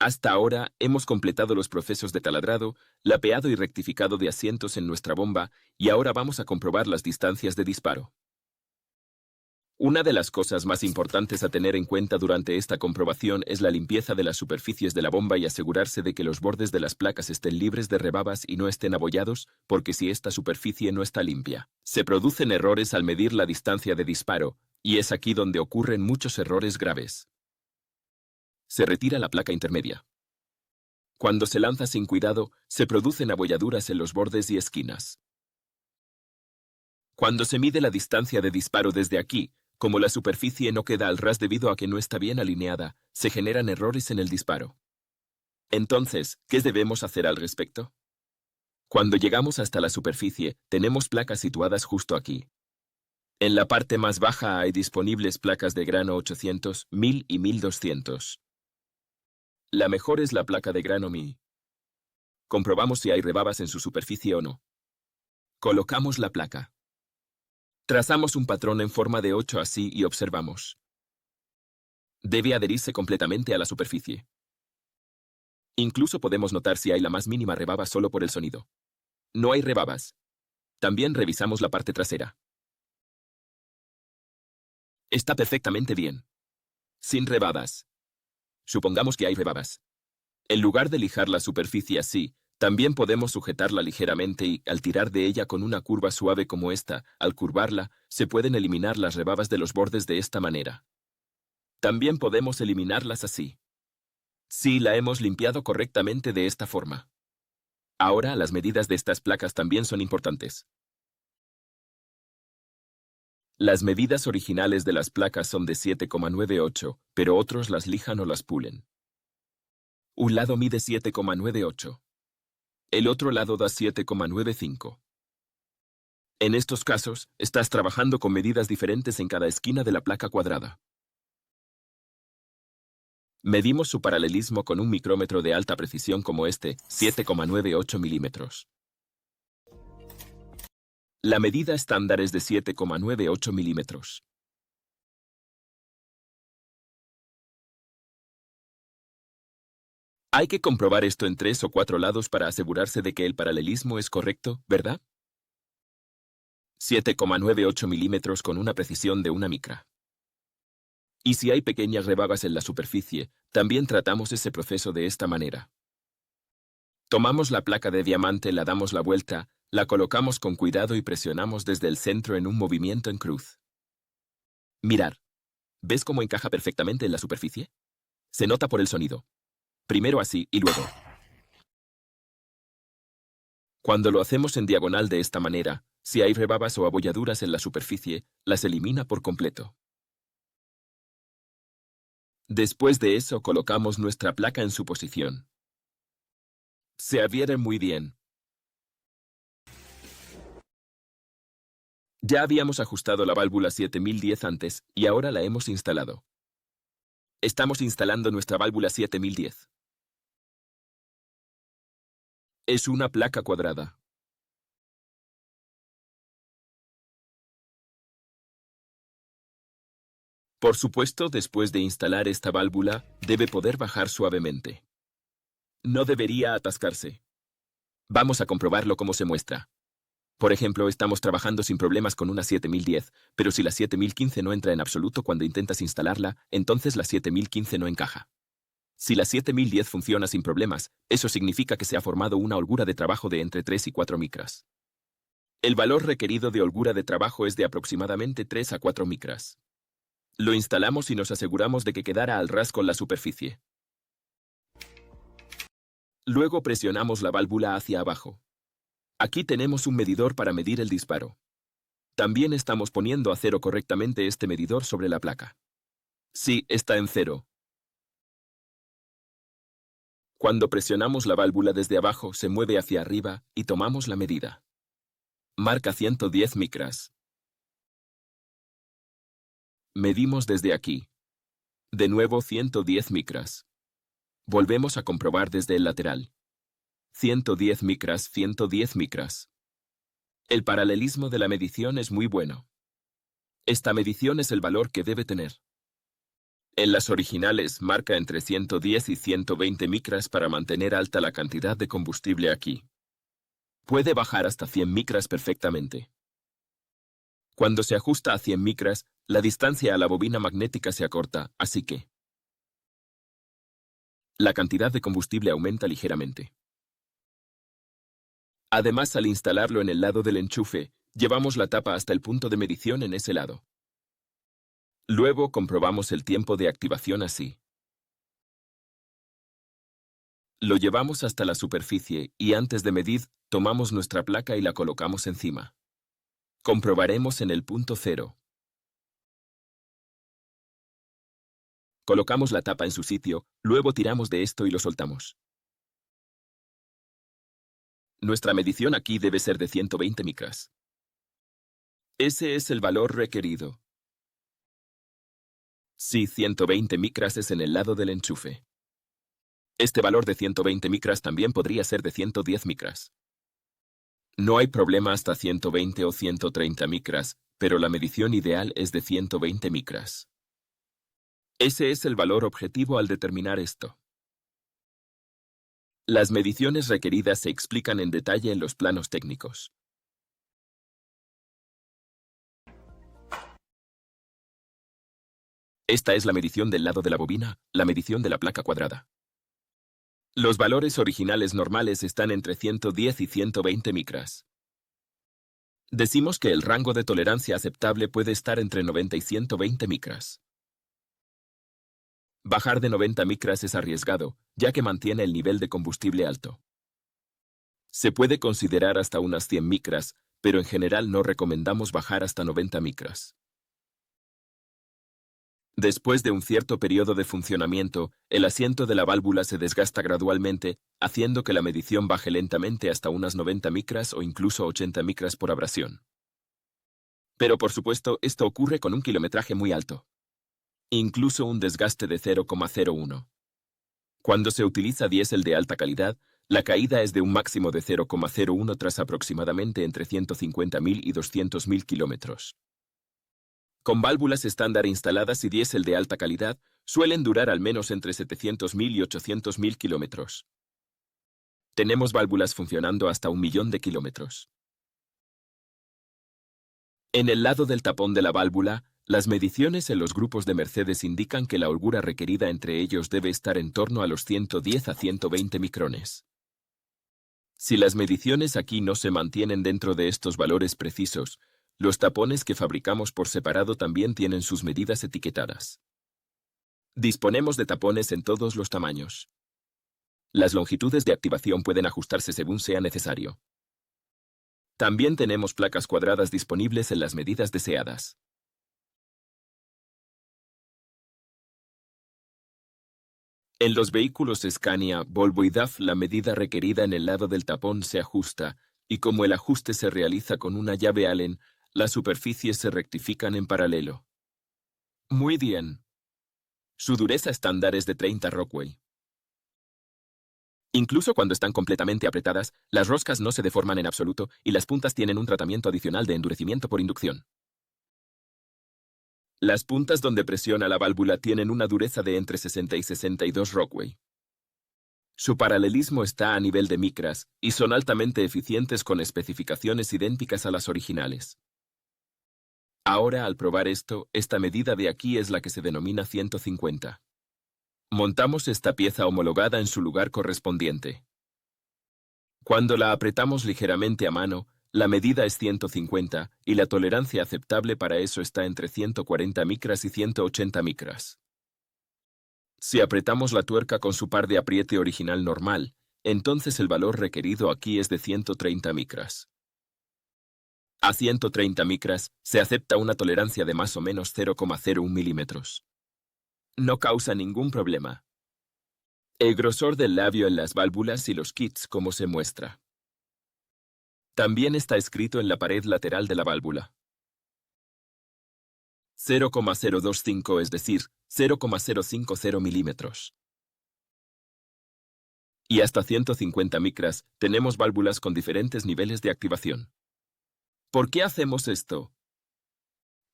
Hasta ahora hemos completado los procesos de taladrado, lapeado y rectificado de asientos en nuestra bomba y ahora vamos a comprobar las distancias de disparo. Una de las cosas más importantes a tener en cuenta durante esta comprobación es la limpieza de las superficies de la bomba y asegurarse de que los bordes de las placas estén libres de rebabas y no estén abollados, porque si esta superficie no está limpia, se producen errores al medir la distancia de disparo, y es aquí donde ocurren muchos errores graves. Se retira la placa intermedia. Cuando se lanza sin cuidado, se producen abolladuras en los bordes y esquinas. Cuando se mide la distancia de disparo desde aquí, como la superficie no queda al ras debido a que no está bien alineada, se generan errores en el disparo. Entonces, ¿qué debemos hacer al respecto? Cuando llegamos hasta la superficie, tenemos placas situadas justo aquí. En la parte más baja hay disponibles placas de grano 800, 1000 y 1200. La mejor es la placa de grano 1000. Comprobamos si hay rebabas en su superficie o no. Colocamos la placa. Trazamos un patrón en forma de 8 así y observamos. Debe adherirse completamente a la superficie. Incluso podemos notar si hay la más mínima rebaba solo por el sonido. No hay rebabas. También revisamos la parte trasera. Está perfectamente bien. Sin rebabas. Supongamos que hay rebabas. En lugar de lijar la superficie así, también podemos sujetarla ligeramente y, al tirar de ella con una curva suave como esta, al curvarla, se pueden eliminar las rebabas de los bordes de esta manera. También podemos eliminarlas así. Sí, la hemos limpiado correctamente de esta forma. Ahora, las medidas de estas placas también son importantes. Las medidas originales de las placas son de 7,98, pero otros las lijan o las pulen. Un lado mide 7,98. El otro lado da 7,95. En estos casos, estás trabajando con medidas diferentes en cada esquina de la placa cuadrada. Medimos su paralelismo con un micrómetro de alta precisión como este, 7,98 milímetros. La medida estándar es de 7,98 milímetros. Hay que comprobar esto en 3 o 4 lados para asegurarse de que el paralelismo es correcto, ¿verdad? 7,98 milímetros con una precisión de 1 micra. Y si hay pequeñas rebabas en la superficie, también tratamos ese proceso de esta manera. Tomamos la placa de diamante, la damos la vuelta, la colocamos con cuidado y presionamos desde el centro en un movimiento en cruz. Mirar. ¿Ves cómo encaja perfectamente en la superficie? Se nota por el sonido. Primero así y luego. Cuando lo hacemos en diagonal de esta manera, si hay rebabas o abolladuras en la superficie, las elimina por completo. Después de eso colocamos nuestra placa en su posición. Se adhiere muy bien. Ya habíamos ajustado la válvula 7010 antes y ahora la hemos instalado. Estamos instalando nuestra válvula 7010. Es una placa cuadrada. Por supuesto, después de instalar esta válvula, debe poder bajar suavemente. No debería atascarse. Vamos a comprobarlo como se muestra. Por ejemplo, estamos trabajando sin problemas con una 7010, pero si la 7015 no entra en absoluto cuando intentas instalarla, entonces la 7015 no encaja. Si la 7010 funciona sin problemas, eso significa que se ha formado una holgura de trabajo de entre 3 y 4 micras. El valor requerido de holgura de trabajo es de aproximadamente 3 a 4 micras. Lo instalamos y nos aseguramos de que quedara al ras con la superficie. Luego presionamos la válvula hacia abajo. Aquí tenemos un medidor para medir el disparo. También estamos poniendo a cero correctamente este medidor sobre la placa. Sí, está en cero. Cuando presionamos la válvula desde abajo, se mueve hacia arriba y tomamos la medida. Marca 110 micras. Medimos desde aquí. De nuevo 110 micras. Volvemos a comprobar desde el lateral. 110 micras, 110 micras. El paralelismo de la medición es muy bueno. Esta medición es el valor que debe tener. En las originales marca entre 110 y 120 micras para mantener alta la cantidad de combustible aquí. Puede bajar hasta 100 micras perfectamente. Cuando se ajusta a 100 micras, la distancia a la bobina magnética se acorta, así que la cantidad de combustible aumenta ligeramente. Además, al instalarlo en el lado del enchufe, llevamos la tapa hasta el punto de medición en ese lado. Luego comprobamos el tiempo de activación así. Lo llevamos hasta la superficie y antes de medir, tomamos nuestra placa y la colocamos encima. Comprobaremos en el punto 0. Colocamos la tapa en su sitio, luego tiramos de esto y lo soltamos. Nuestra medición aquí debe ser de 120 micras. Ese es el valor requerido. Sí, 120 micras es en el lado del enchufe. Este valor de 120 micras también podría ser de 110 micras. No hay problema hasta 120 o 130 micras, pero la medición ideal es de 120 micras. Ese es el valor objetivo al determinar esto. Las mediciones requeridas se explican en detalle en los planos técnicos. Esta es la medición del lado de la bobina, la medición de la placa cuadrada. Los valores originales normales están entre 110 y 120 micras. Decimos que el rango de tolerancia aceptable puede estar entre 90 y 120 micras. Bajar de 90 micras es arriesgado, ya que mantiene el nivel de combustible alto. Se puede considerar hasta unas 100 micras, pero en general no recomendamos bajar hasta 90 micras. Después de un cierto periodo de funcionamiento, el asiento de la válvula se desgasta gradualmente, haciendo que la medición baje lentamente hasta unas 90 micras o incluso 80 micras por abrasión. Pero por supuesto, esto ocurre con un kilometraje muy alto. Incluso un desgaste de 0,01. Cuando se utiliza diésel de alta calidad, la caída es de un máximo de 0,01 tras aproximadamente entre 150.000 y 200.000 kilómetros. Con válvulas estándar instaladas y diésel de alta calidad, suelen durar al menos entre 700.000 y 800.000 kilómetros. Tenemos válvulas funcionando hasta 1.000.000 de kilómetros. En el lado del tapón de la válvula, las mediciones en los grupos de Mercedes indican que la holgura requerida entre ellos debe estar en torno a los 110 a 120 micrones. Si las mediciones aquí no se mantienen dentro de estos valores precisos, los tapones que fabricamos por separado también tienen sus medidas etiquetadas. Disponemos de tapones en todos los tamaños. Las longitudes de activación pueden ajustarse según sea necesario. También tenemos placas cuadradas disponibles en las medidas deseadas. En los vehículos Scania, Volvo y DAF la medida requerida en el lado del tapón se ajusta, y como el ajuste se realiza con una llave Allen, las superficies se rectifican en paralelo. Muy bien. Su dureza estándar es de 30 Rockwell. Incluso cuando están completamente apretadas, las roscas no se deforman en absoluto y las puntas tienen un tratamiento adicional de endurecimiento por inducción. Las puntas donde presiona la válvula tienen una dureza de entre 60 y 62 Rockwell. Su paralelismo está a nivel de micras y son altamente eficientes con especificaciones idénticas a las originales. Ahora, al probar esto, esta medida de aquí es la que se denomina 150. Montamos esta pieza homologada en su lugar correspondiente. Cuando la apretamos ligeramente a mano, la medida es 150 y la tolerancia aceptable para eso está entre 140 micras y 180 micras. Si apretamos la tuerca con su par de apriete original normal, entonces el valor requerido aquí es de 130 micras. A 130 micras se acepta una tolerancia de más o menos 0,01 milímetros. No causa ningún problema. El grosor del labio en las válvulas y los kits como se muestra. También está escrito en la pared lateral de la válvula. 0,025 es decir, 0,050 milímetros. Y hasta 150 micras tenemos válvulas con diferentes niveles de activación. ¿Por qué hacemos esto?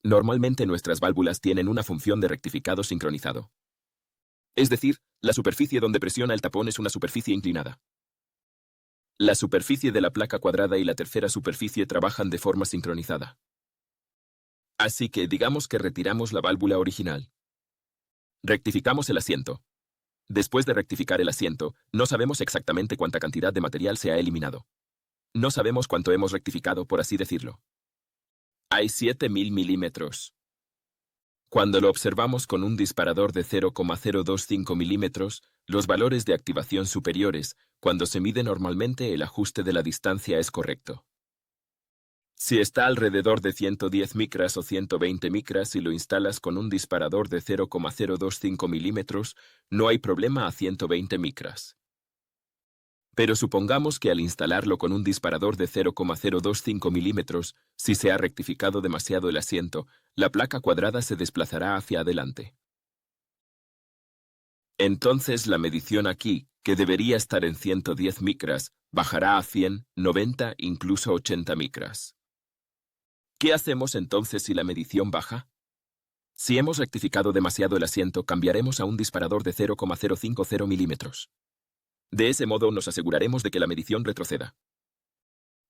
Normalmente nuestras válvulas tienen una función de rectificado sincronizado. Es decir, la superficie donde presiona el tapón es una superficie inclinada. La superficie de la placa cuadrada y la tercera superficie trabajan de forma sincronizada. Así que digamos que retiramos la válvula original. Rectificamos el asiento. Después de rectificar el asiento, no sabemos exactamente cuánta cantidad de material se ha eliminado. No sabemos cuánto hemos rectificado, por así decirlo. Hay 7000 milímetros. Cuando lo observamos con un disparador de 0,025 milímetros, los valores de activación superiores, cuando se mide normalmente el ajuste de la distancia es correcto. Si está alrededor de 110 micras o 120 micras y lo instalas con un disparador de 0,025 milímetros, no hay problema a 120 micras. Pero supongamos que al instalarlo con un disparador de 0,025 milímetros, si se ha rectificado demasiado el asiento, la placa cuadrada se desplazará hacia adelante. Entonces la medición aquí, que debería estar en 110 micras, bajará a 100, 90, incluso 80 micras. ¿Qué hacemos entonces si la medición baja? Si hemos rectificado demasiado el asiento, cambiaremos a un disparador de 0,050 milímetros. De ese modo nos aseguraremos de que la medición retroceda.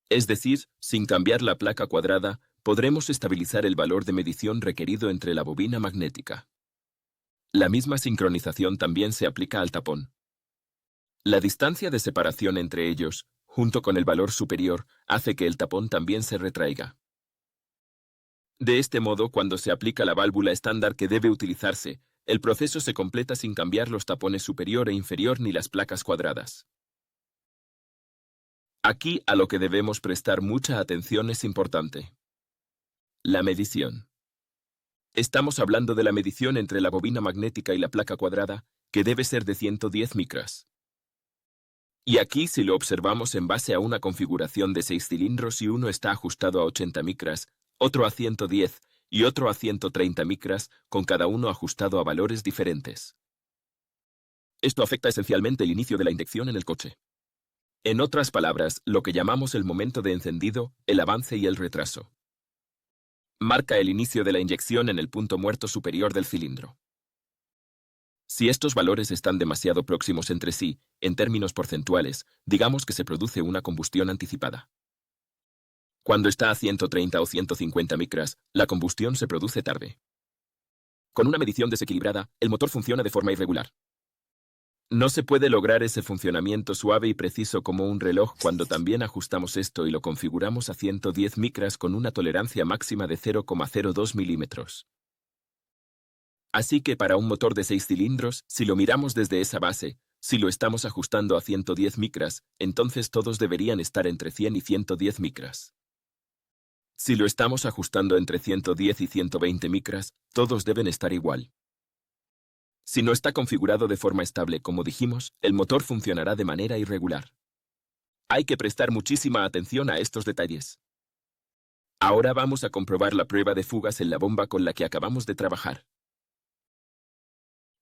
Es decir, sin cambiar la placa cuadrada, podremos estabilizar el valor de medición requerido entre la bobina magnética. La misma sincronización también se aplica al tapón. La distancia de separación entre ellos, junto con el valor superior, hace que el tapón también se retraiga. De este modo, cuando se aplica la válvula estándar que debe utilizarse, el proceso se completa sin cambiar los tapones superior e inferior ni las placas cuadradas. Aquí a lo que debemos prestar mucha atención es importante. La medición. Estamos hablando de la medición entre la bobina magnética y la placa cuadrada, que debe ser de 110 micras. Y aquí si lo observamos en base a una configuración de 6 cilindros y uno está ajustado a 80 micras, otro a 110 y otro a 130 micras, con cada uno ajustado a valores diferentes. Esto afecta esencialmente el inicio de la inyección en el coche. En otras palabras, lo que llamamos el momento de encendido, el avance y el retraso. Marca el inicio de la inyección en el punto muerto superior del cilindro. Si estos valores están demasiado próximos entre sí, en términos porcentuales, digamos que se produce una combustión anticipada. Cuando está a 130 o 150 micras, la combustión se produce tarde. Con una medición desequilibrada, el motor funciona de forma irregular. No se puede lograr ese funcionamiento suave y preciso como un reloj cuando también ajustamos esto y lo configuramos a 110 micras con una tolerancia máxima de 0,02 milímetros. Así que para un motor de 6 cilindros, si lo miramos desde esa base, si lo estamos ajustando a 110 micras, entonces todos deberían estar entre 100 y 110 micras. Si lo estamos ajustando entre 110 y 120 micras, todos deben estar igual. Si no está configurado de forma estable, como dijimos, el motor funcionará de manera irregular. Hay que prestar muchísima atención a estos detalles. Ahora vamos a comprobar la prueba de fugas en la bomba con la que acabamos de trabajar.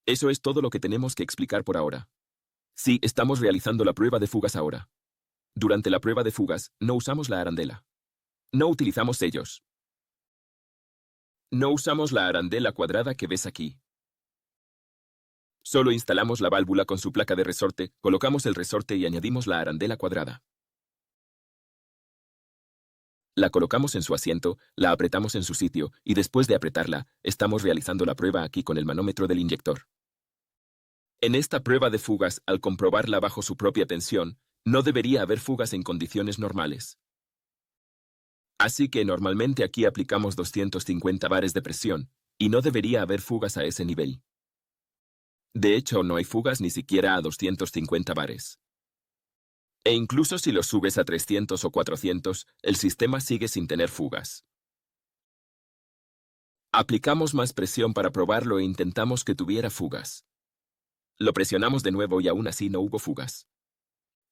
Eso es todo lo que tenemos que explicar por ahora. Sí, estamos realizando la prueba de fugas ahora. Durante la prueba de fugas, no usamos la arandela. No utilizamos sellos. No usamos la arandela cuadrada que ves aquí. Solo instalamos la válvula con su placa de resorte, colocamos el resorte y añadimos la arandela cuadrada. La colocamos en su asiento, la apretamos en su sitio y después de apretarla, estamos realizando la prueba aquí con el manómetro del inyector. En esta prueba de fugas, al comprobarla bajo su propia tensión, no debería haber fugas en condiciones normales. Así que normalmente aquí aplicamos 250 bares de presión, y no debería haber fugas a ese nivel. De hecho, no hay fugas ni siquiera a 250 bares. E incluso si lo subes a 300 o 400, el sistema sigue sin tener fugas. Aplicamos más presión para probarlo e intentamos que tuviera fugas. Lo presionamos de nuevo y aún así no hubo fugas.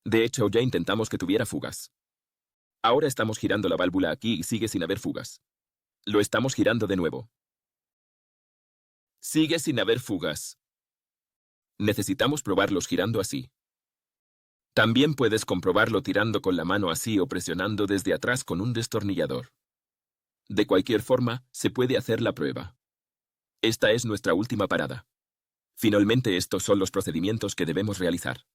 De hecho, ya intentamos que tuviera fugas. Ahora estamos girando la válvula aquí y sigue sin haber fugas. Lo estamos girando de nuevo. Sigue sin haber fugas. Necesitamos probarlos girando así. También puedes comprobarlo tirando con la mano así o presionando desde atrás con un destornillador. De cualquier forma, se puede hacer la prueba. Esta es nuestra última parada. Finalmente, estos son los procedimientos que debemos realizar.